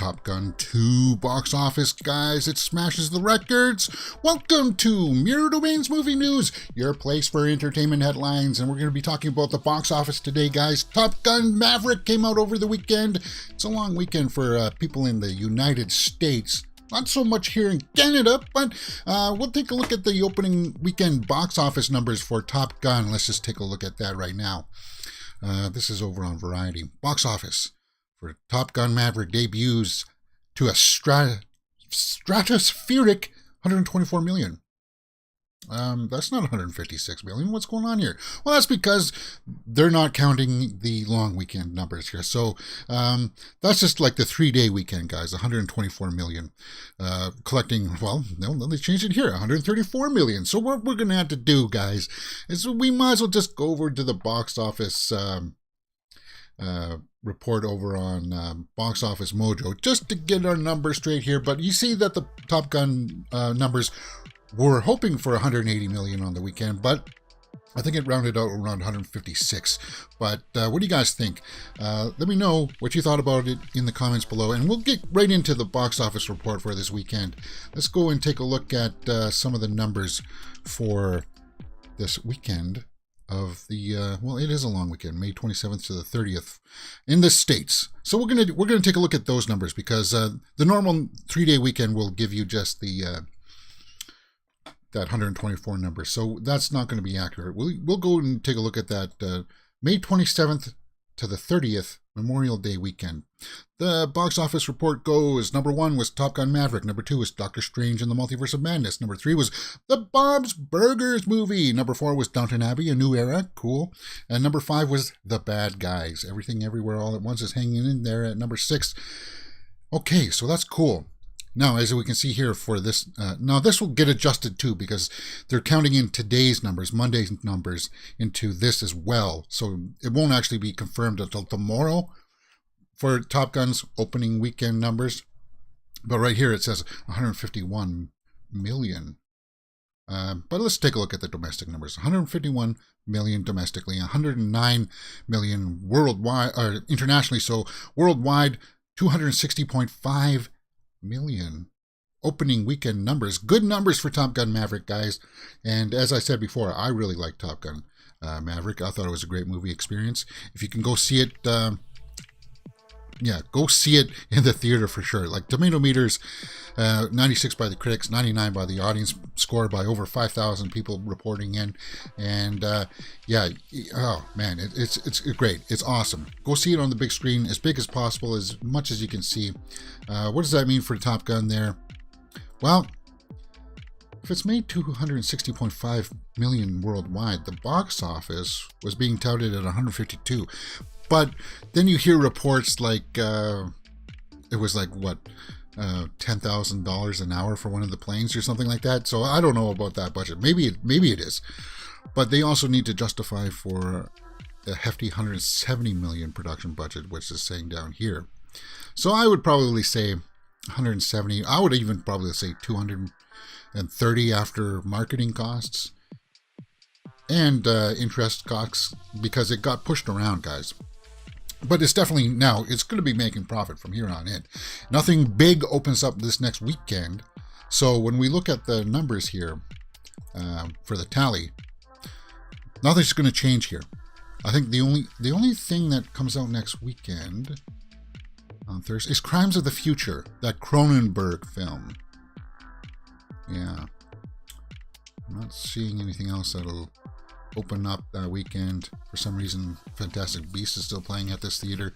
Top Gun 2 box office, guys. It smashes the records. Welcome to Mirror Domains Movie News, your place for entertainment headlines. And we're going to be talking about the box office today, guys. Top Gun Maverick came out over the weekend. It's a long weekend for people in the United States. Not so much here in Canada, but we'll take a look at the opening weekend box office numbers for Top Gun. Let's just take a look at that right now. This is over on Variety. Box office for Top Gun Maverick debuts to a stratospheric 124 million. That's not 156 million. What's going on here? Well, that's because they're not counting the long weekend numbers here. So that's just like the 3-day weekend, guys. 124 million. Collecting, well, no, they changed it here. 134 million. So what we're going to have to do, guys, is we might as well just go over to the box office report over on Box Office Mojo just to get our numbers straight here. But you see that the Top Gun numbers were hoping for 180 million on the weekend, but I think it rounded out around 156. But what do you guys think? Let me know what you thought about it in the comments below, and we'll get right into the box office report for this weekend. Let's go and take a look at some of the numbers for this weekend of the well, it is a long weekend, May 27th to the 30th in the States. So we're gonna take a look at those numbers, because the normal 3-day weekend will give you just the that 124 number. So that's not going to be accurate. We'll go and take a look at that May 27th to the 30th, Memorial Day weekend. The box office report goes: number 1 was Top Gun Maverick. Number 2 was Doctor Strange and the Multiverse of Madness. Number 3 was the Bob's Burgers movie. Number 4 was Downton Abbey, A New Era. Cool. And number 5 was The Bad Guys. Everything Everywhere All at Once is hanging in there at number 6. Okay, so that's cool. Now, as we can see here for this, now this will get adjusted too, because they're counting in today's numbers, Monday's numbers, into this as well. So it won't actually be confirmed until tomorrow for Top Gun's opening weekend numbers. But right here it says 151 million. But let's take a look at the domestic numbers. 151 million domestically, 109 million worldwide, or internationally. So worldwide, 260.5 million opening weekend numbers. Good numbers for Top Gun Maverick, guys. And as I said before, I really like Top Gun Maverick. I thought it was a great movie experience. If you can go see it, yeah, go see it in the theater for sure. Like tomato meters, 96 by the critics, 99 by the audience, scored by over 5,000 people reporting in. And yeah, oh man, it's great. It's awesome. Go see it on the big screen, as big as possible, as much as you can see. What does that mean for Top Gun there? Well, if it's made 260.5 million worldwide, the box office was being touted at 152. But then you hear reports like it was like, what, $10,000 an hour for one of the planes or something like that. So I don't know about that budget. Maybe it is. But they also need to justify for a hefty 170 million production budget, which is saying down here. So I would probably say 170. I would even probably say 230 after marketing costs and interest costs, because it got pushed around, guys. But it's definitely, now it's going to be making profit from here on in. Nothing big opens up this next weekend. So when we look at the numbers here for the tally, nothing's going to change here. I think the only thing that comes out next weekend on Thursday is Crimes of the Future, that Cronenberg film. Yeah. I'm not seeing anything else that'll open up that weekend. For some reason, Fantastic Beasts is still playing at this theater.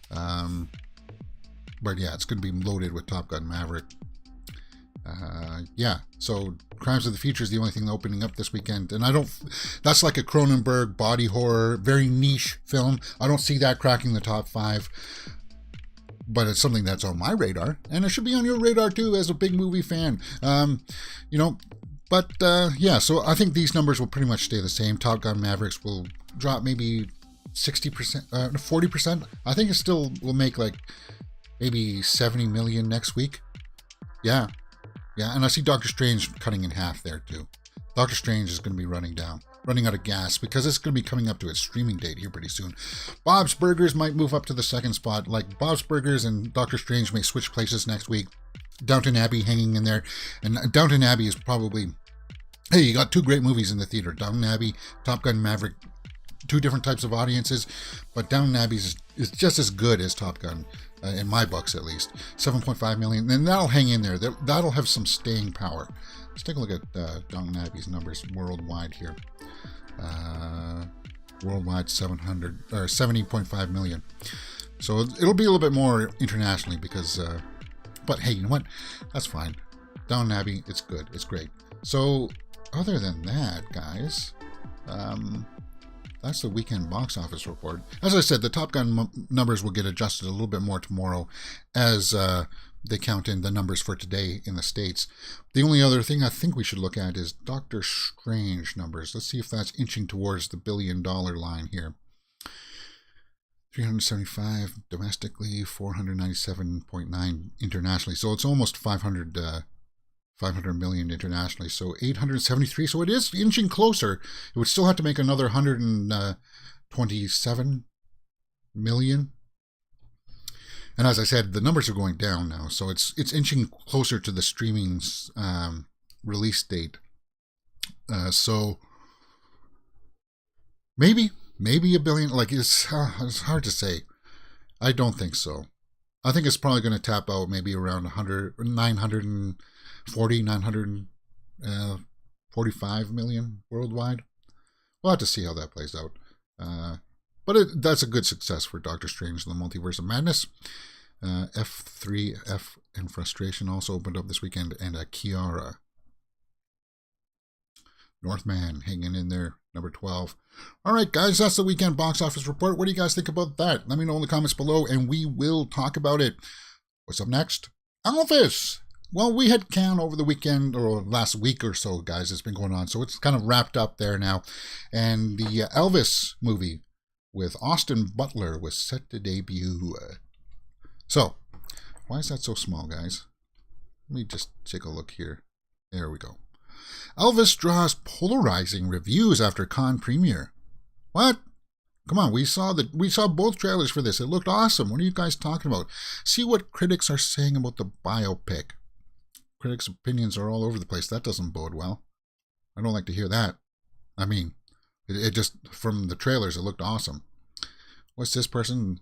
But yeah, it's going to be loaded with Top Gun Maverick. Yeah, so Crimes of the Future is the only thing opening up this weekend. And that's like a Cronenberg body horror, very niche film. I don't see that cracking the top 5. But it's something that's on my radar. And it should be on your radar too, as a big movie fan. You know, but yeah, so I think these numbers will pretty much stay the same. Top Gun Mavericks will drop maybe 60%, 40%. I think it still will make like maybe 70 million next week. Yeah, and I see Doctor Strange cutting in half there too. Doctor Strange is going to be running down. running out of gas because it's going to be coming up to its streaming date here pretty soon. Bob's Burgers might move up to the second spot. Like Bob's Burgers and Doctor Strange may switch places next week. Downton Abbey hanging in there. And Downton Abbey is probably... Hey, you got two great movies in the theater. Downton Abbey, Top Gun Maverick. Two different types of audiences. But Downton Abbey is just as good as Top Gun. In my books, at least. 7.5 million. And that'll hang in there. That'll have some staying power. Let's take a look at Downton Abbey's numbers worldwide here. Worldwide 70.5 million. So it'll be a little bit more internationally because, but hey, you know what? That's fine. Downton Abbey, it's good. It's great. So other than that, guys, that's the weekend box office report. As I said, the Top Gun numbers will get adjusted a little bit more tomorrow as they count in the numbers for today in the States. The only other thing I think we should look at is Doctor Strange numbers. Let's see if that's inching towards the $1 billion line here. 375 domestically, 497.9 internationally. So it's almost 500 million internationally. So 873. So it is inching closer. It would still have to make another 127 million. And as I said, the numbers are going down now, so it's inching closer to the streaming's release date. So maybe $1 billion. Like it's hard to say. I don't think so. I think it's probably going to tap out maybe around 945 million worldwide. We'll have to see how that plays out. But that's a good success for Doctor Strange and the Multiverse of Madness. F3F and Frustration also opened up this weekend, and Kiara. Northman hanging in there, number 12. All right, guys, that's the weekend box office report. What do you guys think about that? Let me know in the comments below, and we will talk about it. What's up next? Elvis! Well, we had Cannes over the weekend, or last week or so, guys. It's been going on, so it's kind of wrapped up there now. And the Elvis movie with Austin Butler was set to debut. So, why is that so small, guys? Let me just take a look here. There we go. Elvis draws polarizing reviews after Cannes premiere. What? Come on, we saw both trailers for this. It looked awesome. What are you guys talking about? See what critics are saying about the biopic. Critics' opinions are all over the place. That doesn't bode well. I don't like to hear that. I mean, it just, from the trailers, it looked awesome. What's this person?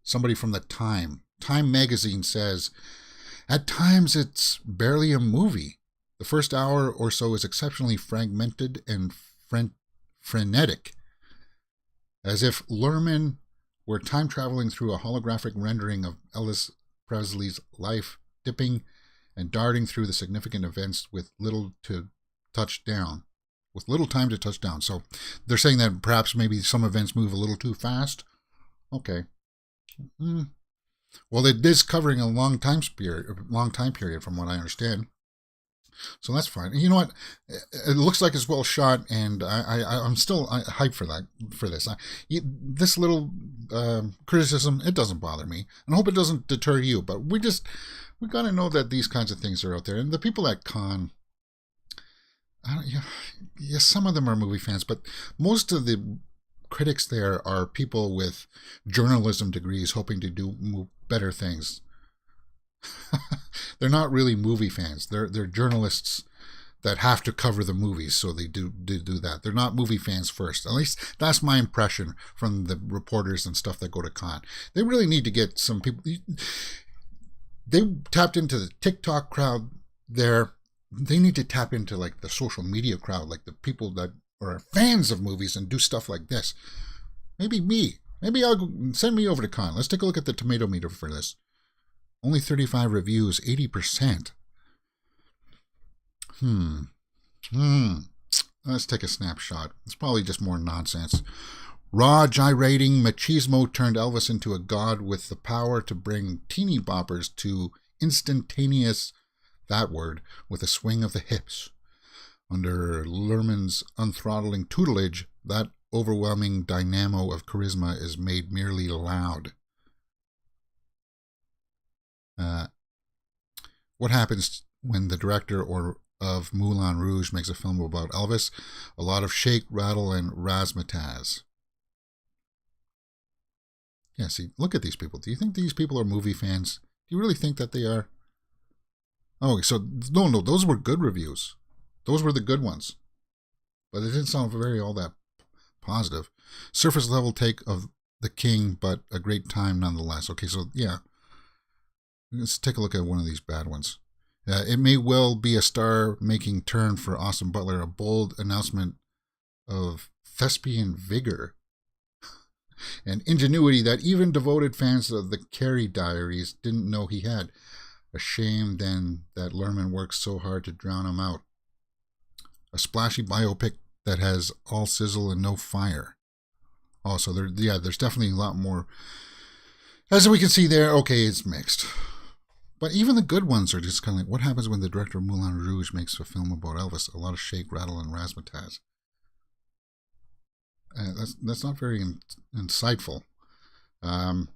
Somebody from the Time. Time magazine says, at times it's barely a movie. The first hour or so is exceptionally fragmented and frenetic, as if Luhrmann were time traveling through a holographic rendering of Elvis Presley's life, dipping and darting through the significant events with little time to touch down. So they're saying that perhaps maybe some events move a little too fast. Okay. Well, it is covering a long time period from what I understand. So that's fine. You know what? It looks like it's well shot, and I'm still hyped for this. This little criticism, it doesn't bother me, and I hope it doesn't deter you. But we got to know that these kinds of things are out there, and the people at Cannes, some of them are movie fans, but most of the critics there are people with journalism degrees hoping to do better things. They're not really movie fans. They're journalists that have to cover the movies, so they do that. They're not movie fans first. At least that's my impression from the reporters and stuff that go to Cannes. They really need to get some people. They tapped into the TikTok crowd there. They need to tap into like the social media crowd, like the people that are fans of movies and do stuff like this. Maybe me. Maybe send me over to Cannes. Let's take a look at the tomato meter for this. Only 35 reviews, 80%. Let's take a snapshot. It's probably just more nonsense. Raw, gyrating machismo turned Elvis into a god with the power to bring teeny boppers to instantaneous, that word, with a swing of the hips. Under Luhrmann's unthrottling tutelage, that overwhelming dynamo of charisma is made merely loud. What happens when the director or of Moulin Rouge makes a film about Elvis. A lot of shake, rattle, and razzmatazz. Yeah, see, look at these people. Do you think these people are movie fans? Do you really think that they are? Oh, so no, those were good reviews. Those were the good ones. But it didn't sound very all that positive. Surface level take of The King, but a great time nonetheless. Okay, so yeah. Let's take a look at one of these bad ones. It may well be a star-making turn for Austin Butler, a bold announcement of thespian vigor and ingenuity that even devoted fans of the Carrie Diaries didn't know he had. A shame, then, that Lerman worked so hard to drown him out. A splashy biopic that has all sizzle and no fire. Oh, so there's definitely a lot more. As we can see there, okay, it's mixed. But even the good ones are just kind of like, what happens when the director of Moulin Rouge makes a film about Elvis? A lot of shake, rattle, and razzmatazz. That's not very insightful. And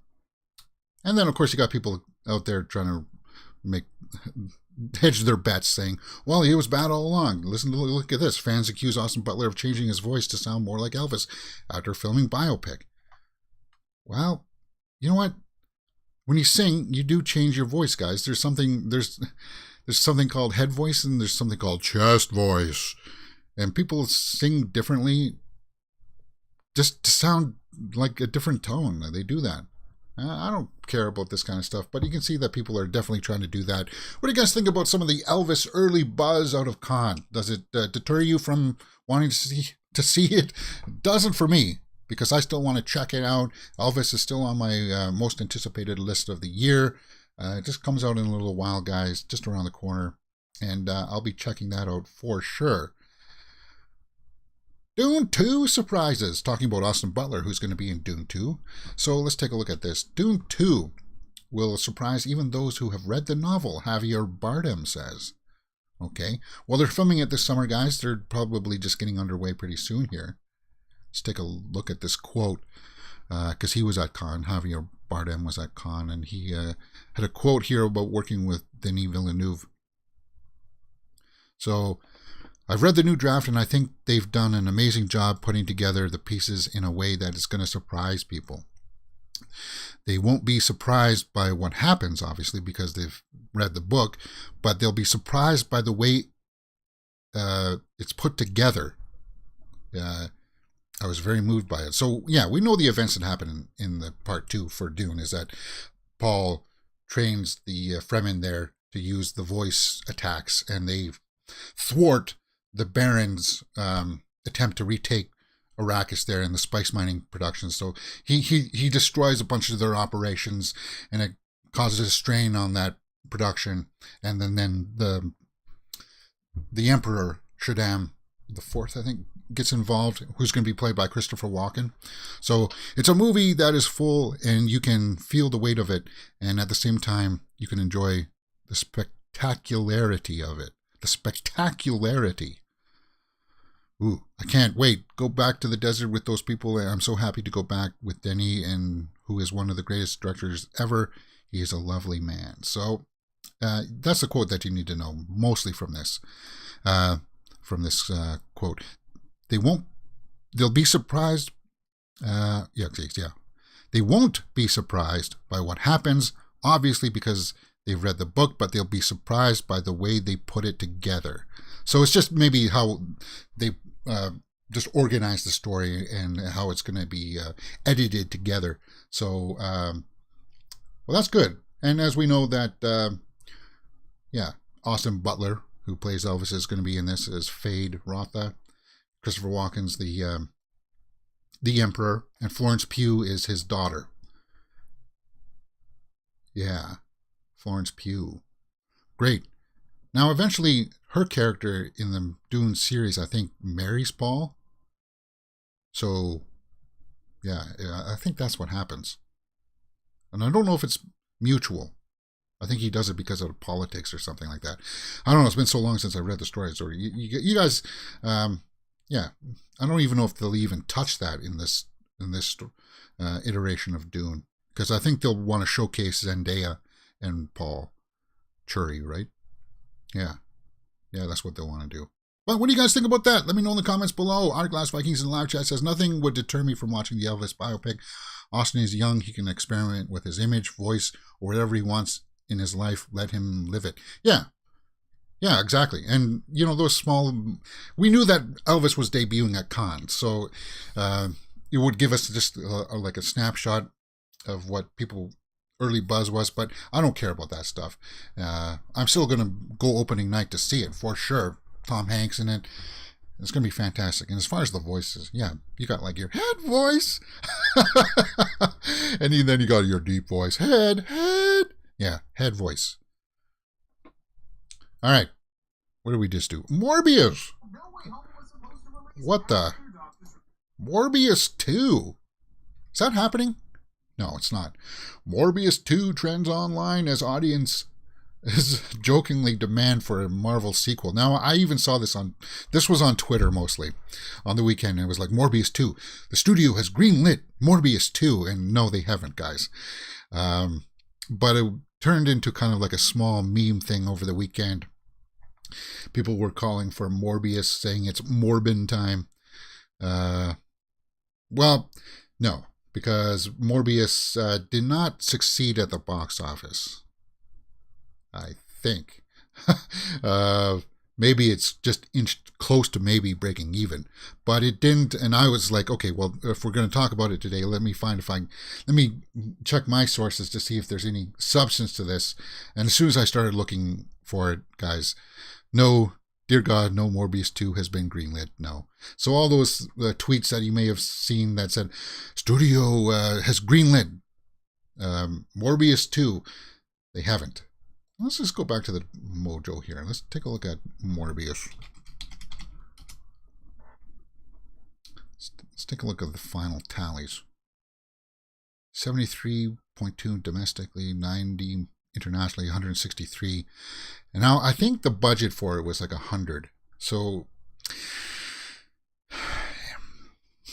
then, of course, you got people out there trying to hedge their bets, saying, well, he was bad all along. Look at this. Fans accuse Austin Butler of changing his voice to sound more like Elvis after filming biopic. Well, you know what? When you sing, you do change your voice, guys. There's something called head voice and there's something called chest voice. And people sing differently just to sound like a different tone. They do that. I don't care about this kind of stuff, but you can see that people are definitely trying to do that. What do you guys think about some of the Elvis early buzz out of Cannes? Does it deter you from wanting to see it? It doesn't for me, because I still want to check it out. Elvis is still on my most anticipated list of the year. It just comes out in a little while, guys, just around the corner, and I'll be checking that out for sure. Dune 2 surprises. Talking about Austin Butler, who's going to be in Dune 2. So let's take a look at this. Dune 2 will surprise even those who have read the novel, Javier Bardem says. Okay. Well, they're filming it this summer, guys. They're probably just getting underway pretty soon here. Let's take a look at this quote, because he was at Cannes. Javier Bardem was at Cannes, and he had a quote here about working with Denis Villeneuve. So, I've read the new draft, and I think they've done an amazing job putting together the pieces in a way that is going to surprise people. They won't be surprised by what happens, obviously, because they've read the book, but they'll be surprised by the way it's put together. I was very moved by it. So, yeah, we know the events that happen in the part 2 for Dune is that Paul trains the Fremen there to use the voice attacks, and they thwart the Baron's attempt to retake Arrakis there in the spice mining production. So he destroys a bunch of their operations, and it causes a strain on that production. And then the Emperor Shaddam the Fourth, I think, gets involved, who's going to be played by Christopher Walken. So it's a movie that is full, and you can feel the weight of it, and at the same time you can enjoy the spectacularity of it. The spectacularity. Ooh, I can't wait. Go back to the desert with those people. I'm so happy to go back with Denis, and who is one of the greatest directors ever. He is a lovely man. So that's a quote that you need to know, mostly from this. Quote. They'll be surprised. They won't be surprised by what happens, obviously, because they've read the book, but they'll be surprised by the way they put it together. So it's just maybe how they just organize the story and how it's going to be edited together. So, well, that's good. And as we know that, Austin Butler, who plays Elvis, is going to be in this as Fade Rotha. Christopher Walken's the Emperor, and Florence Pugh is his daughter. Yeah, Florence Pugh. Great. Now, eventually, her character in the Dune series, I think, marries Paul. So, yeah, I think that's what happens. And I don't know if it's mutual. I think he does it because of politics or something like that. I don't know. It's been so long since I read the story. So you guys, I don't even know if they'll even touch that in this iteration of Dune, because I think they'll want to showcase Zendaya and Paul Churi, right? Yeah. Yeah, that's what they'll want to do. But what do you guys think about that? Let me know in the comments below. Glass Vikings in the live chat says, nothing would deter me from watching the Elvis biopic. Austin is young. He can experiment with his image, voice, or whatever he wants in his life. Let him live it. Yeah. Yeah, exactly. And, you know, those small... We knew that Elvis was debuting at Cannes. So it would give us just like a snapshot of what people... early buzz was, but I don't care about that stuff. I'm still going to go opening night to see it, for sure. Tom Hanks in it. It's going to be fantastic. And as far as the voices, yeah, you got like your head voice. And then you got your deep voice. Head. Yeah, head voice. All right. What did we just do? Morbius. What the? Morbius 2. Is that happening? No, it's not. Morbius 2 trends online as audience is jokingly demand for a Marvel sequel. Now, I even saw this was on Twitter mostly on the weekend. It was like, Morbius 2. The studio has greenlit Morbius 2. And no, they haven't, guys. But it turned into kind of like a small meme thing over the weekend. People were calling for Morbius, saying it's Morbin time. Well, no. Because Morbius did not succeed at the box office, I think. Maybe it's just inched close to maybe breaking even, but it didn't. And I was like, okay, well, if we're going to talk about it today, let me check my sources to see if there's any substance to this. And as soon as I started looking for it, guys, no, dear God, no Morbius 2 has been greenlit. No. So all those tweets that you may have seen that said, studio has greenlit Morbius 2, they haven't. Let's just go back to the mojo here. Let's take a look at Morbius. Let's take a look at the final tallies. 73.2 domestically, 90 internationally, 163. And now I think the budget for it was like 100. So,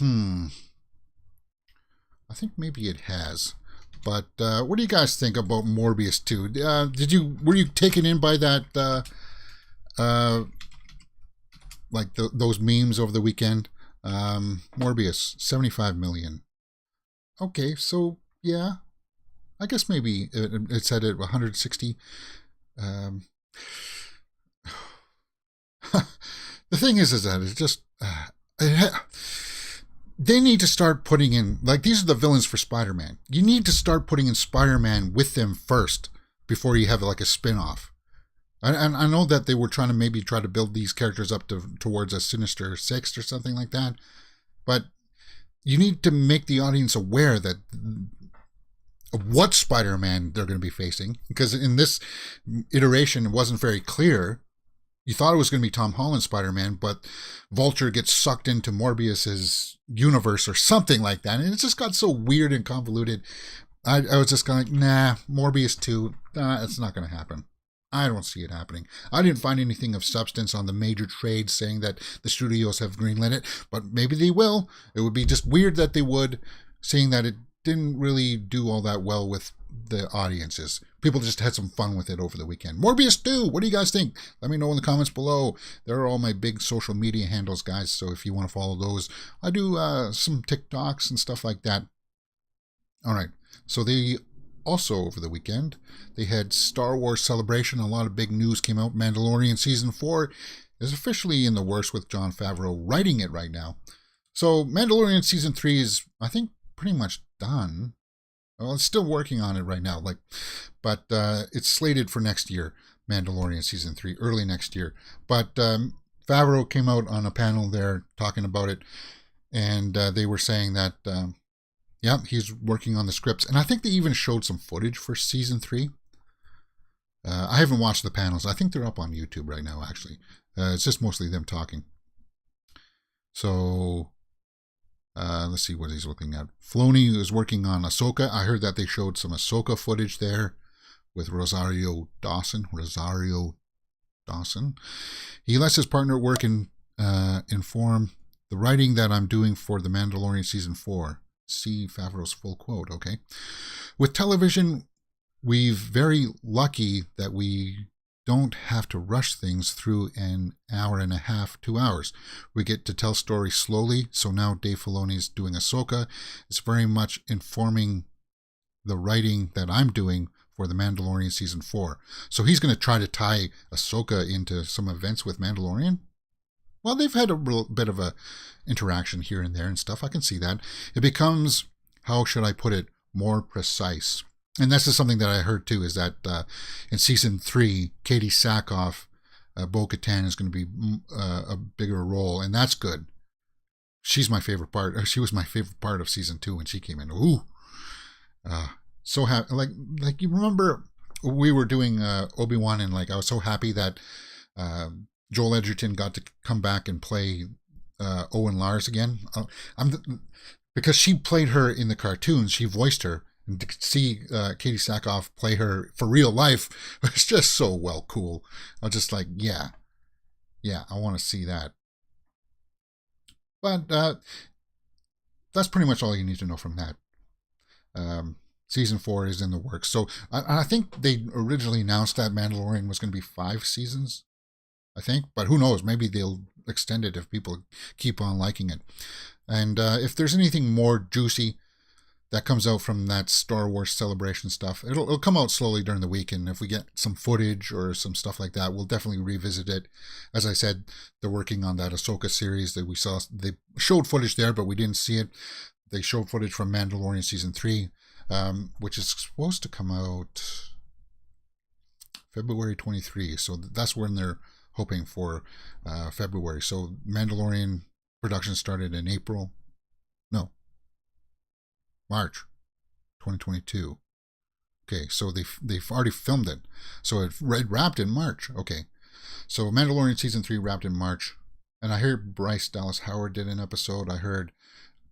I think maybe it has. But what do you guys think about Morbius 2? Were you taken in by that, those memes over the weekend? Morbius, 75 million. Okay, so yeah, I guess maybe it said it 160. The thing is that it's just they need to start putting in, like, these are the villains for Spider-Man. You need to start putting in Spider-Man with them first before you have like a spin-off. And I know that they were trying to build these characters up towards a Sinister Six or something like that, but you need to make the audience aware that what Spider-Man they're going to be facing, because in this iteration it wasn't very clear. You thought it was going to be Tom Holland's Spider-Man, but Vulture gets sucked into Morbius's universe or something like that, and it just got so weird and convoluted. I was just kind of like, nah, Morbius 2, it's not going to happen. I don't see it happening. I didn't find anything of substance on the major trades saying that the studios have greenlit it, but maybe they will. It would be just weird that they would, seeing that it didn't really do all that well with the audiences. People just had some fun with it over the weekend. Morbius 2, what do you guys think? Let me know in the comments below. There are all my big social media handles, guys, so if you want to follow those, I do some TikToks and stuff like that. All right, so they also, over the weekend, they had Star Wars Celebration. A lot of big news came out. Mandalorian Season 4 is officially in the works with Jon Favreau writing it right now. So Mandalorian Season 3 is, I think, pretty much done. Well, it's still working on it right now, but it's slated for next year, Mandalorian Season 3, early next year. But Favreau came out on a panel there talking about it, and they were saying that, yeah, he's working on the scripts. And I think they even showed some footage for Season 3. I haven't watched the panels. I think they're up on YouTube right now, actually. It's just mostly them talking. So... let's see what he's looking at. Filoni is working on Ahsoka. I heard that they showed some Ahsoka footage there with Rosario Dawson. He lets his partner work and inform the writing that I'm doing for The Mandalorian Season 4. See Favreau's full quote, okay? With television, we're very lucky that we don't have to rush things through an hour and a half, 2 hours. We get to tell stories slowly. So now Dave Filoni's doing Ahsoka. It's very much informing the writing that I'm doing for The Mandalorian Season 4. So he's going to try to tie Ahsoka into some events with Mandalorian. Well, they've had a real bit of a interaction here and there and stuff. I can see that. It becomes, how should I put it, more precise. And this is something that I heard too, is that in Season 3, Katie Sackhoff, Bo-Katan is going to be a bigger role, and that's good. She's my favorite part. She was my favorite part of Season 2 when she came in. Ooh. So happy. Like you remember we were doing Obi-Wan, and like I was so happy that Joel Edgerton got to come back and play Owen Lars again. Because she played her in the cartoons, she voiced her. And to see Katie Sackhoff play her for real life was just so well cool. I was just like, yeah, I want to see that. But that's pretty much all you need to know from that. Season 4 is in the works. So I think they originally announced that Mandalorian was going to be 5 seasons, I think. But who knows? Maybe they'll extend it if people keep on liking it. And if there's anything more juicy that comes out from that Star Wars Celebration stuff, it'll come out slowly during the week, and if we get some footage or some stuff like that, we'll definitely revisit it. As I said, they're working on that Ahsoka series that we saw. They showed footage there, but we didn't see it. They showed footage from Mandalorian Season 3, which is supposed to come out February 23, so that's when they're hoping for February. So Mandalorian production started in March 2022. Okay, so they've already filmed it. So it wrapped in March. Okay, so Mandalorian Season 3 wrapped in March. And I heard Bryce Dallas Howard did an episode. I heard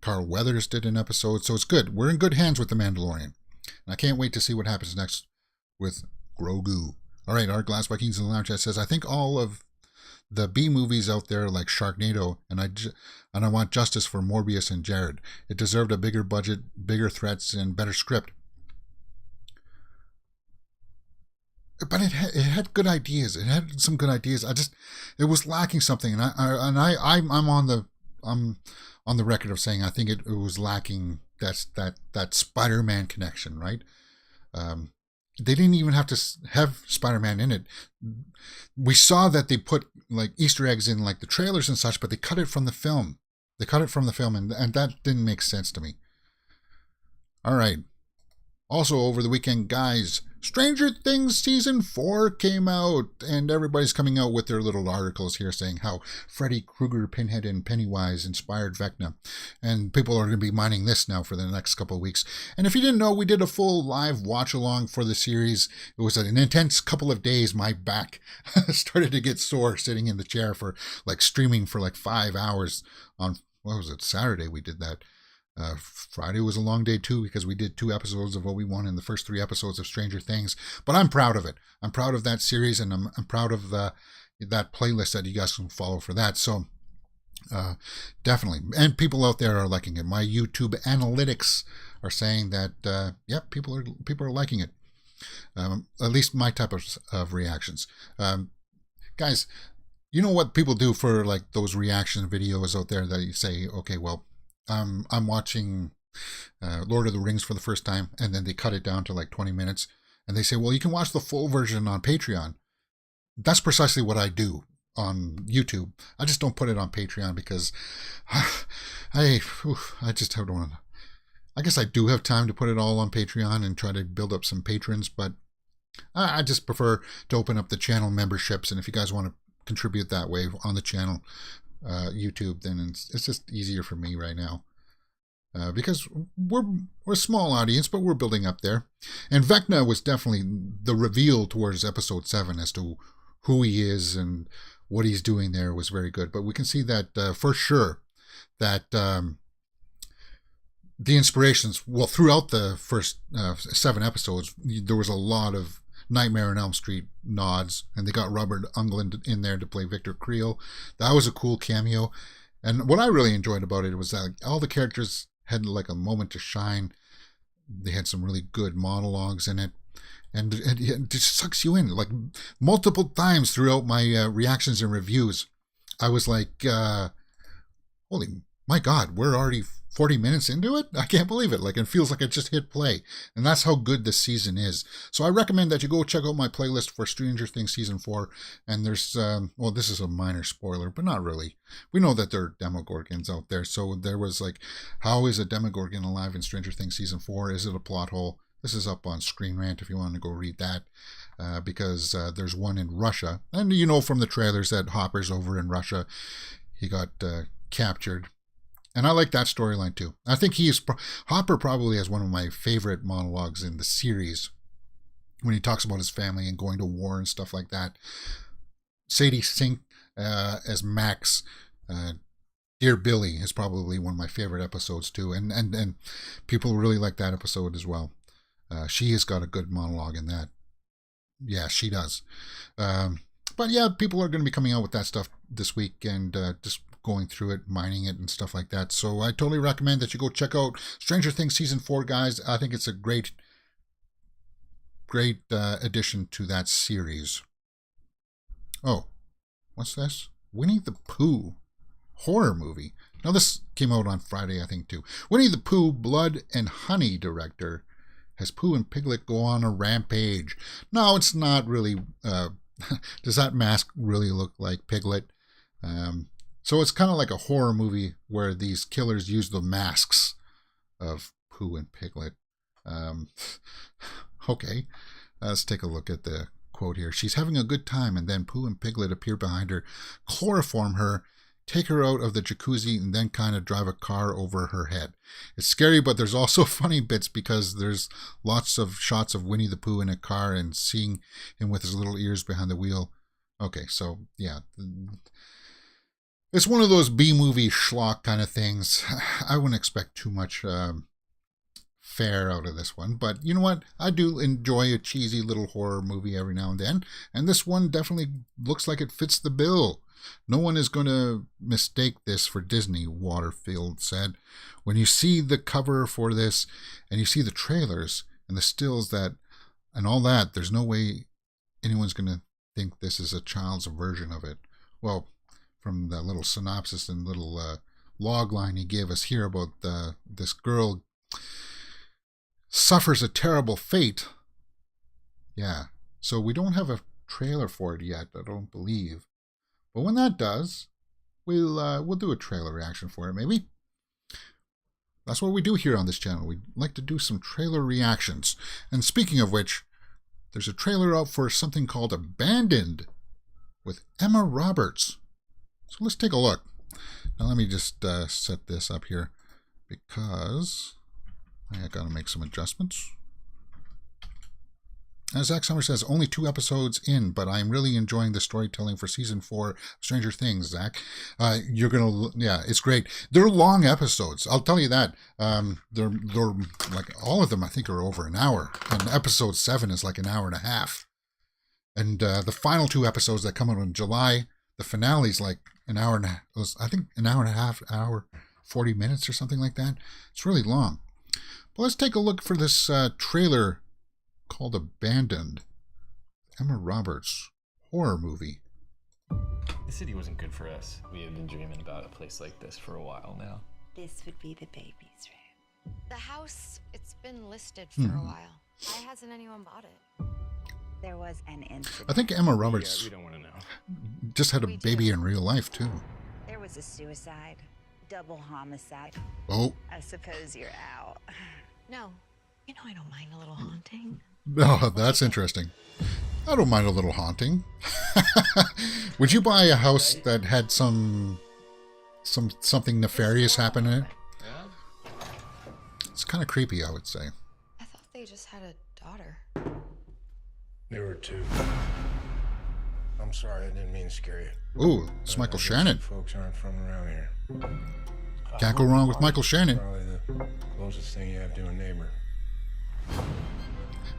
Carl Weathers did an episode. So it's good. We're in good hands with The Mandalorian. And I can't wait to see what happens next with Grogu. All right, our Glass Vikings in the Lounge Chat says, I think all of the B movies out there like Sharknado, and I want justice for Morbius and Jared. It deserved a bigger budget, bigger threats, and better script. But it had good ideas. It had some good ideas. It was lacking something, and I'm on the record of saying I think it was lacking that Spider-Man connection, right? They didn't even have to have Spider-Man in it. We saw that they put like Easter eggs in like the trailers and such, but they cut it from the film. And that didn't make sense to me. All right. Also over the weekend, guys, Stranger Things Season 4 came out, and everybody's coming out with their little articles here saying how Freddy Krueger, Pinhead, and Pennywise inspired Vecna. And people are going to be mining this now for the next couple of weeks. And if you didn't know, we did a full live watch-along for the series. It was an intense couple of days. My back started to get sore sitting in the chair for like streaming for like 5 hours on, what was it, Saturday we did that. Friday was a long day too because we did 2 episodes of Obi-Wan in the first 3 episodes of Stranger Things. But I'm proud of it. I'm proud of that series, and I'm proud of that playlist that you guys can follow for that. So definitely, and people out there are liking it. My YouTube analytics are saying that people are liking it. At least my type of reactions. Guys, you know what people do for like those reaction videos out there that you say, okay, well, I'm watching Lord of the Rings for the first time, and then they cut it down to like 20 minutes, and they say, well, you can watch the full version on Patreon. That's precisely what I do on YouTube. I just don't put it on Patreon because I just don't want to. I guess I do have time to put it all on Patreon and try to build up some patrons, but I just prefer to open up the channel memberships, and if you guys want to contribute that way on the channel, YouTube, then it's just easier for me right now, because we're a small audience, but we're building up there. And Vecna was definitely the reveal towards episode 7 as to who he is and what he's doing there was very good. But we can see that for sure that the inspirations, well, throughout the first 7 episodes, there was a lot of Nightmare on Elm Street nods, and they got Robert Englund in there to play Victor Creel. That was a cool cameo. And what I really enjoyed about it was that all the characters had like a moment to shine. They had some really good monologues in it. And it just sucks you in. Like multiple times throughout my reactions and reviews, I was like, holy my God, we're already 40 minutes into it? I can't believe it. Like, it feels like I just hit play. And that's how good this season is. So I recommend that you go check out my playlist for Stranger Things Season 4. And there's, well, this is a minor spoiler, but not really. We know that there are Demogorgons out there. So there was like, how is a Demogorgon alive in Stranger Things Season 4? Is it a plot hole? This is up on Screen Rant if you want to go read that. Because there's one in Russia. And you know from the trailers that Hopper's over in Russia. He got captured. And I like that storyline too. I think Hopper probably has one of my favorite monologues in the series when he talks about his family and going to war and stuff like that. Sadie Sink as Max, Dear Billy is probably one of my favorite episodes too. And people really like that episode as well. She has got a good monologue in that. Yeah, she does. But yeah, people are going to be coming out with that stuff this week and just going through it, mining it and stuff like that. So I totally recommend that you go check out Stranger Things Season 4, guys. I think it's a great addition to that series. Oh, what's this? Winnie the Pooh horror movie. Now this came out on Friday, I think, too. Winnie the Pooh Blood and Honey director has Pooh and Piglet go on a rampage. No, it's not really. Does that mask really look like Piglet? So it's kind of like a horror movie where these killers use the masks of Pooh and Piglet. Okay, let's take a look at the quote here. She's having a good time, and then Pooh and Piglet appear behind her, chloroform her, take her out of the jacuzzi, and then kind of drive a car over her head. It's scary, but there's also funny bits because there's lots of shots of Winnie the Pooh in a car and seeing him with his little ears behind the wheel. Okay, so yeah. It's one of those B-movie schlock kind of things. I wouldn't expect too much fare out of this one. But you know what? I do enjoy a cheesy little horror movie every now and then. And this one definitely looks like it fits the bill. No one is going to mistake this for Disney, Waterfield said. When you see the cover for this and you see the trailers and the stills that and all that, there's no way anyone's going to think this is a child's version of it. Well, from the little synopsis and little log line he gave us here about this girl suffers a terrible fate. Yeah, so we don't have a trailer for it yet, I don't believe. But when that does, we'll do a trailer reaction for it, maybe. That's what we do here on this channel. We like to do some trailer reactions. And speaking of which, there's a trailer out for something called Abandoned with Emma Roberts. So let's take a look. Now let me just set this up here because I got to make some adjustments. As Zach Summers says, only 2 episodes in, but I'm really enjoying the storytelling for Season 4 of Stranger Things, Zach. You're going to, yeah, it's great. They're long episodes, I'll tell you that. They're like, all of them I think are over an hour, and episode 7 is like an hour and a half. And the final 2 episodes that come out in July, the finale's like an hour and a half, I think an hour and a half, hour, 40 minutes or something like that. It's really long. But let's take a look for this trailer called Abandoned. Emma Roberts horror movie. The city wasn't good for us. We had been dreaming about a place like this for a while now. This would be the baby's room. The house, it's been listed for a while. Why hasn't anyone bought it? There was an incident. I think Emma Roberts we don't want to know. just had a baby in real life too. There was a suicide. Double homicide. Oh. I suppose you're out. No. You know I don't mind a little haunting. Oh, that's interesting. I don't mind a little haunting. Would you buy a house that had something nefarious happen in it? Yeah? It's kind of creepy, I would say. I thought they just had a daughter. There were 2. I'm sorry, I didn't mean to scare you. Ooh, it's Michael Shannon. Folks aren't from around here. Can't go wrong with Michael Shannon. Probably the closest thing you have to a neighbor.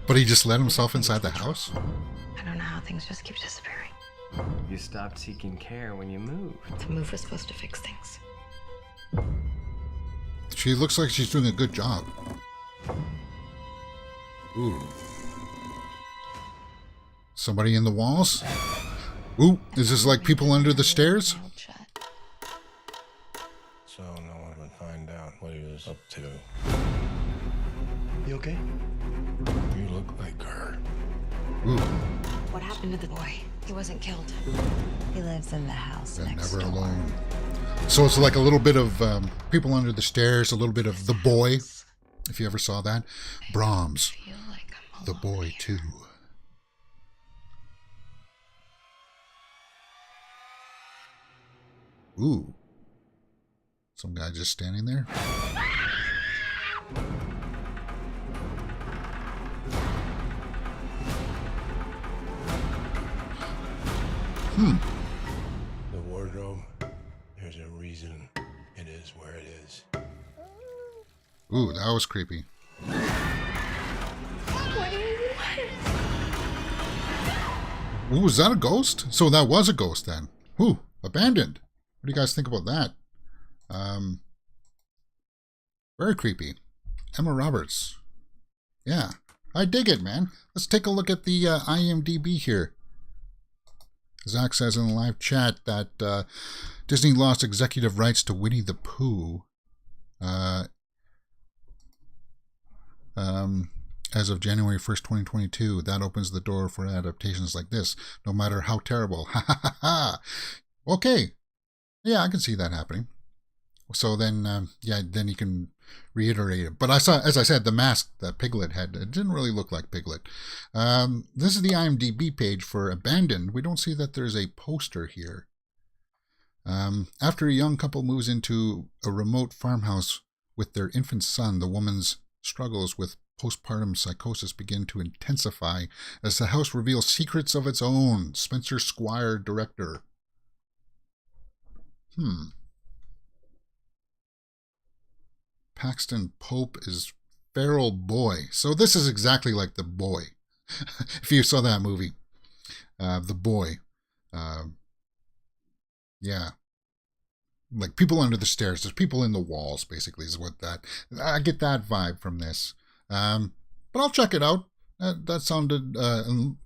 But he just let himself inside the house? I don't know how things just keep disappearing. You stopped seeking care when you moved. The move was supposed to fix things. She looks like she's doing a good job. Ooh. Somebody in the walls? Ooh, is this like people under the stairs? So no one would find out what he was up to. You okay? You look like her. Ooh, What happened to the boy? He wasn't killed. He lives in the house they're next never door. alone. So it's like a little bit of people under the stairs, a little bit of The Boy, if you ever saw that. Brahms, I feel like I'm The alone Boy here. too. Ooh. Some guy just standing there. The wardrobe, there's a reason it is where it is. Ooh, that was creepy. Ooh, was that a ghost? So that was a ghost then. Ooh, abandoned. What do you guys think about that? Very creepy. Emma Roberts. Yeah, I dig it, man. Let's take a look at the IMDb here. Zach says in the live chat that Disney lost executive rights to Winnie the Pooh as of January 1st, 2022. That opens the door for adaptations like this, no matter how terrible. Ha ha ha ha. Okay. Yeah, I can see that happening. So then, then you can reiterate it. But I saw, as I said, the mask that Piglet had, it didn't really look like Piglet. This is the IMDb page for Abandoned. We don't see that there's a poster here. After a young couple moves into a remote farmhouse with their infant son, the woman's struggles with postpartum psychosis begin to intensify as the house reveals secrets of its own. Spencer Squire, director. Paxton Pope is Feral Boy. So this is exactly like The Boy. If you saw that movie. The Boy. Yeah. Like people under the stairs. There's people in the walls, basically, is what that... I get that vibe from this. But I'll check it out. That sounded...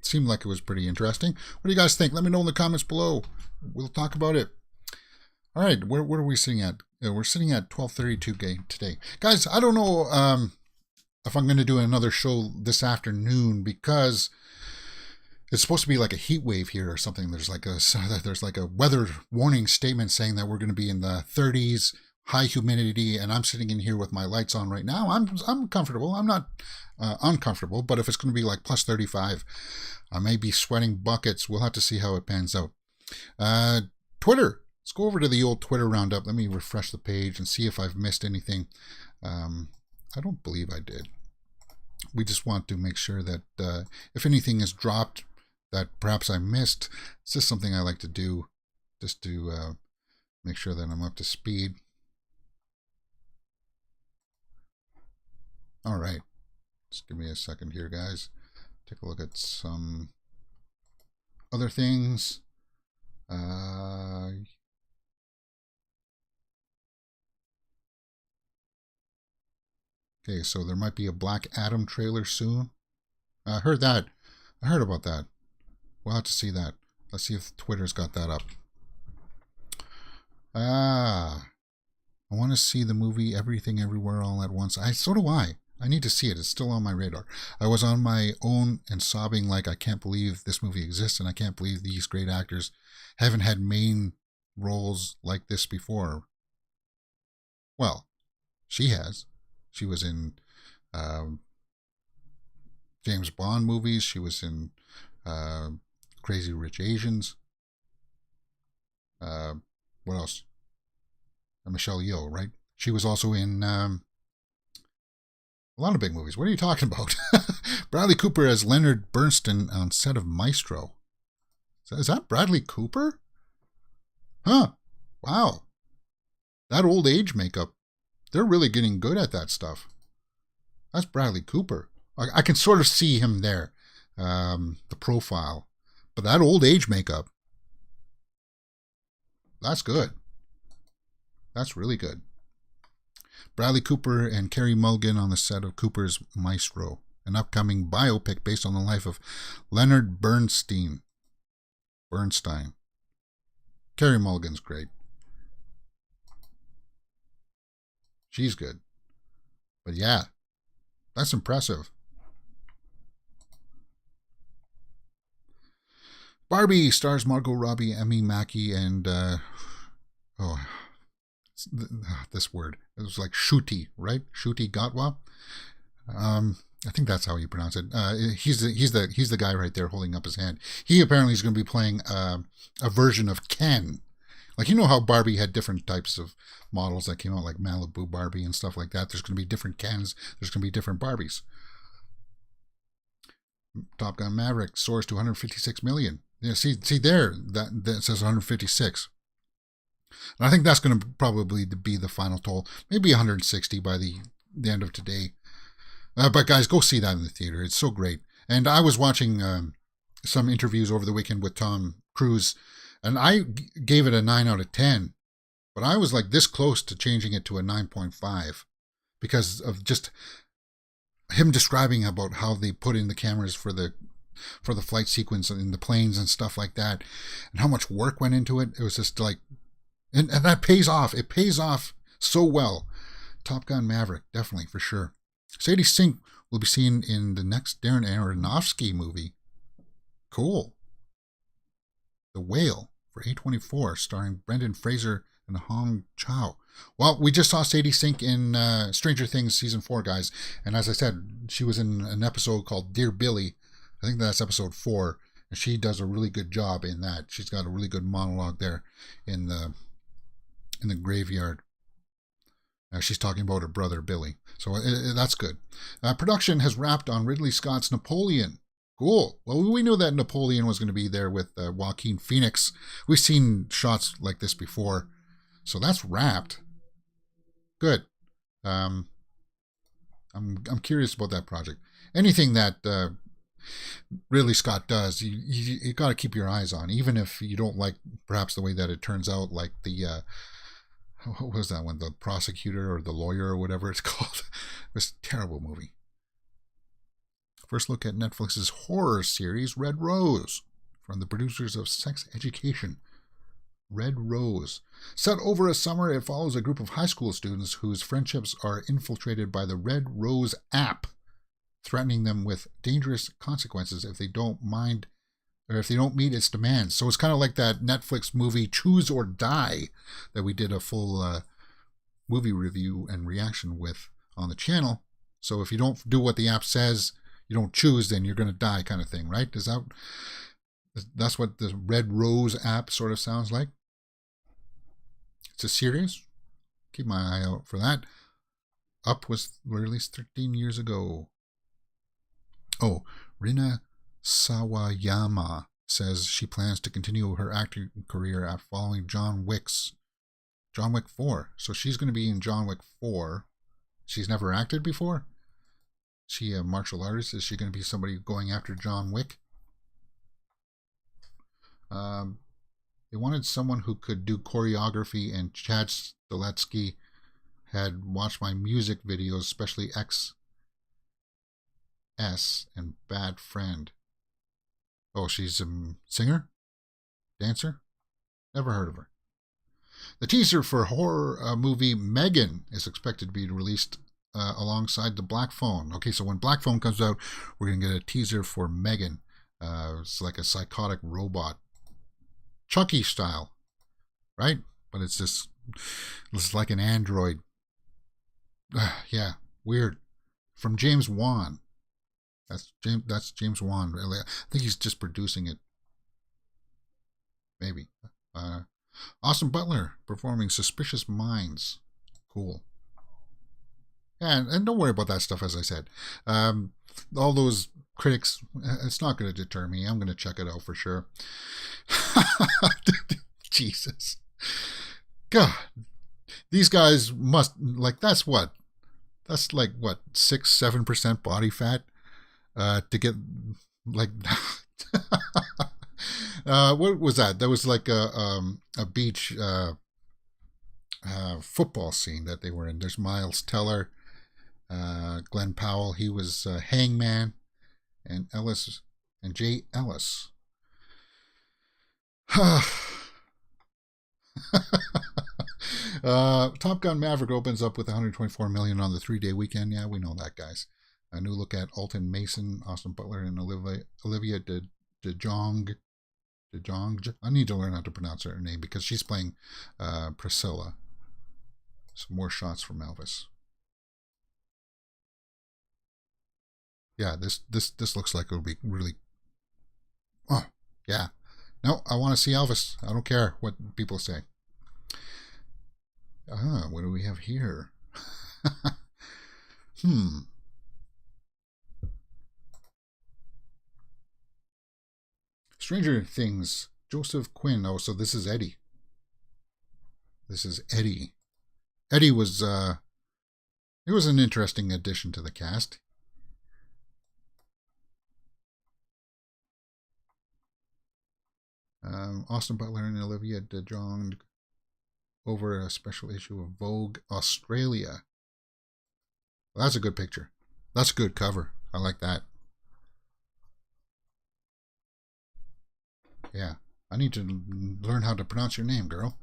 seemed like it was pretty interesting. What do you guys think? Let me know in the comments below. We'll talk about it. All right, where are we sitting at? We're sitting at 12:32 today. Guys, I don't know if I'm going to do another show this afternoon because it's supposed to be like a heat wave here or something. There's like a weather warning statement saying that we're going to be in the 30s, high humidity, and I'm sitting in here with my lights on right now. I'm comfortable. I'm not uncomfortable, but if it's going to be like plus 35, I may be sweating buckets. We'll have to see how it pans out. Twitter. Let's go over to the old Twitter roundup. Let me refresh the page and see if I've missed anything. I don't believe I did. We just want to make sure that if anything is dropped that perhaps I missed, it's just something I like to do just to make sure that I'm up to speed. All right. Just give me a second here, guys. Take a look at some other things. Okay, so there might be a Black Adam trailer soon. I heard that. I heard about that. We'll have to see that. Let's see if Twitter's got that up. I want to see the movie Everything Everywhere All at Once. So do I. I need to see it. It's still on my radar. I was on my own and sobbing like I can't believe this movie exists and I can't believe these great actors haven't had main roles like this before. Well, she has. She was in James Bond movies. She was in Crazy Rich Asians. What else? Michelle Yeoh, right? She was also in a lot of big movies. What are you talking about? Bradley Cooper as Leonard Bernstein on set of Maestro. Is that Bradley Cooper? Huh. Wow. That old age makeup. They're really getting good at that stuff. That's Bradley Cooper. I can sort of see him there, the profile. But that old age makeup, that's good. That's really good. Bradley Cooper and Carey Mulligan on the set of Cooper's Maestro. an upcoming biopic based on the life of Leonard Bernstein. Carey Mulligan's great. She's good. But yeah, that's impressive. Barbie stars Margot Robbie, Emmy Mackey, and this word. It was like Shuti, right? Shuti Gatwa. I think that's how you pronounce it. He's the guy right there holding up his hand. He apparently is going to be playing a version of Ken. Like, you know how Barbie had different types of models that came out, like Malibu Barbie and stuff like that. There's going to be different Kens. There's going to be different Barbies. Top Gun Maverick soars to 156 million. Yeah, see there, that says 156. And I think that's going to probably be the final toll. Maybe 160 by the end of today. But guys, go see that in the theater. It's so great. And I was watching some interviews over the weekend with Tom Cruise, and I gave it a 9 out of 10. But I was like this close to changing it to a 9.5 because of just him describing about how they put in the cameras for the flight sequence in the planes and stuff like that, and how much work went into it. It was just like, and that pays off. It pays off so well. Top Gun Maverick, definitely, for sure. Sadie Sink will be seen in the next Darren Aronofsky movie. Cool. The Whale for A24, starring Brendan Fraser and Hong Chow. Well, we just saw Sadie Sink in Stranger Things Season 4, guys. And as I said, she was in an episode called Dear Billy. I think that's episode 4. And she does a really good job in that. She's got a really good monologue there in the graveyard. She's talking about her brother, Billy. So that's good. Production has wrapped on Ridley Scott's Napoleon. Cool. Well, we knew that Napoleon was going to be there with Joaquin Phoenix. We've seen shots like this before. So that's wrapped. Good. I'm curious about that project. Anything that Ridley Scott does, you got to keep your eyes on, even if you don't like perhaps the way that it turns out, like the what was that one? The Prosecutor or the Lawyer or whatever it's called. It was a terrible movie. First look at Netflix's horror series Red Rose from the producers of Sex Education. Red Rose. Set over a summer, it follows a group of high school students whose friendships are infiltrated by the Red Rose app, threatening them with dangerous consequences if they don't meet its demands. So it's kind of like that Netflix movie Choose or Die that we did a full movie review and reaction with on the channel. So if you don't do what the app says, you don't choose, then you're going to die, kind of thing, right? That's what the Red Rose app sort of sounds like. It's a series. Keep my eye out for that. Up was released 13 years ago. Oh, Rina Sawayama says she plans to continue her acting career after following John Wick 4. So she's going to be in John Wick 4. She's never acted before? She a martial artist? Is she going to be somebody going after John Wick? They wanted someone who could do choreography, and Chad Steletsky had watched my music videos, especially XS and Bad Friend. Oh, she's a singer? Dancer? Never heard of her. The teaser for horror movie Megan is expected to be released alongside the Black Phone. Okay, so when Black Phone comes out, we're going to get a teaser for Megan. It's like a psychotic robot. Chucky style, right? But it's like an android. Yeah, weird. From James Wan. That's James Wan. I think he's just producing it. Maybe. Austin Butler performing Suspicious Minds. Cool. Yeah, and don't worry about that stuff, as I said. All those critics, it's not going to deter me. I'm going to check it out for sure. Jesus. God. These guys must, like, that's like, what, 6-7% body fat to get, like, what was that? That was like a beach football scene that they were in. There's Miles Teller Glenn Powell, he was Hangman, and Jay Ellis. Top Gun Maverick opens up with 124 million on the 3-day weekend. Yeah, we know that, guys. A new look at Alton Mason, Austin Butler, and Olivia DeJonge. I need to learn how to pronounce her name because she's playing Priscilla. Some more shots from Elvis. Yeah, this looks like it'll be really. Oh, yeah. No, I want to see Elvis. I don't care what people say. What do we have here? Stranger Things. Joseph Quinn. Oh, so this is Eddie. This is Eddie. Eddie was it was an interesting addition to the cast. Austin Butler and Olivia DeJonge over a special issue of Vogue Australia. Well, that's a good picture. That's a good cover. I like that. Yeah, I need to learn how to pronounce your name, girl.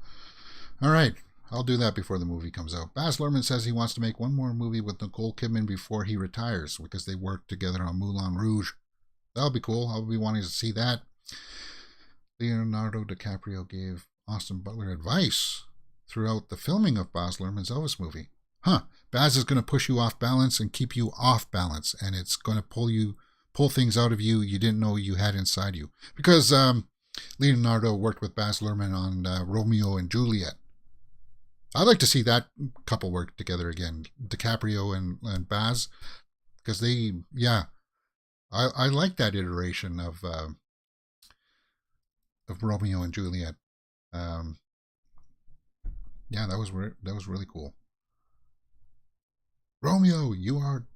All right, I'll do that before the movie comes out. Baz Luhrmann says he wants to make one more movie with Nicole Kidman before he retires because they worked together on Moulin Rouge. That'll be cool. I'll be wanting to see that. Leonardo DiCaprio gave Austin Butler advice throughout the filming of Baz Luhrmann's Elvis movie. Baz is going to push you off balance and keep you off balance, and it's going to pull things out of you didn't know you had inside you. Because Leonardo worked with Baz Luhrmann on Romeo and Juliet. I'd like to see that couple work together again, DiCaprio and Baz, because they, yeah, I like that iteration of Romeo and Juliet. Yeah, that was really cool. Romeo, you are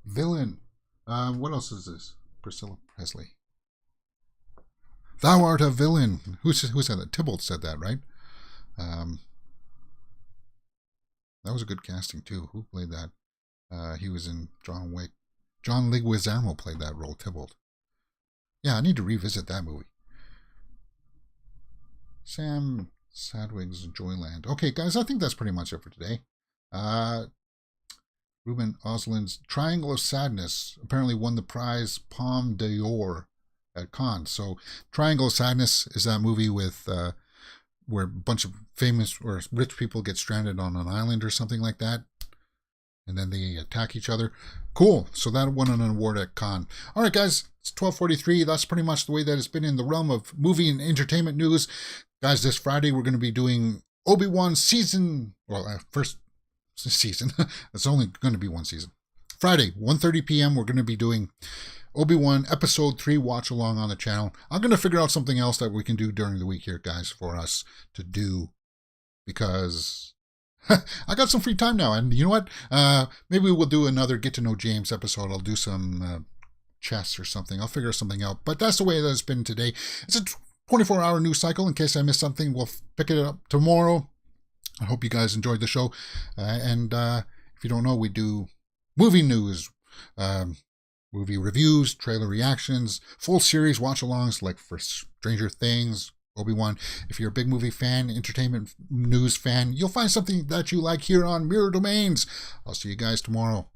villain. What else is this? Priscilla Presley. Thou art a villain. Who said that? Tybalt said that, right? That was a good casting too. Who played that? He was in John Wick. John Leguizamo played that role, Tybalt. Yeah, I need to revisit that movie. Sam Sadwig's Joyland. Okay, guys, I think that's pretty much it for today. Ruben Oslin's Triangle of Sadness apparently won the prize Palme d'Or at Cannes. So Triangle of Sadness is that movie with where a bunch of famous or rich people get stranded on an island or something like that, and then they attack each other. Cool. So that won an award at Cannes. All right, guys, it's 12:43. That's pretty much the way that it's been in the realm of movie and entertainment news. Guys, this Friday we're going to be doing Obi-Wan season, first season. It's only going to be one season. Friday, 1:30 p.m. we're going to be doing Obi-Wan Episode 3 watch along on the channel. I'm going to figure out something else that we can do during the week here, guys, for us to do, because I got some free time now. And you know what? Maybe we'll do another Get to Know James episode. I'll do some chess or something. I'll figure something out. But that's the way that it's been today. It's a 24-hour news cycle. In case I missed something, we'll pick it up tomorrow. I hope you guys enjoyed the show. And if you don't know, we do movie news, movie reviews, trailer reactions, full series watch-alongs like for Stranger Things, Obi-Wan. If you're a big movie fan, entertainment news fan, you'll find something that you like here on Mirror Domains. I'll see you guys tomorrow.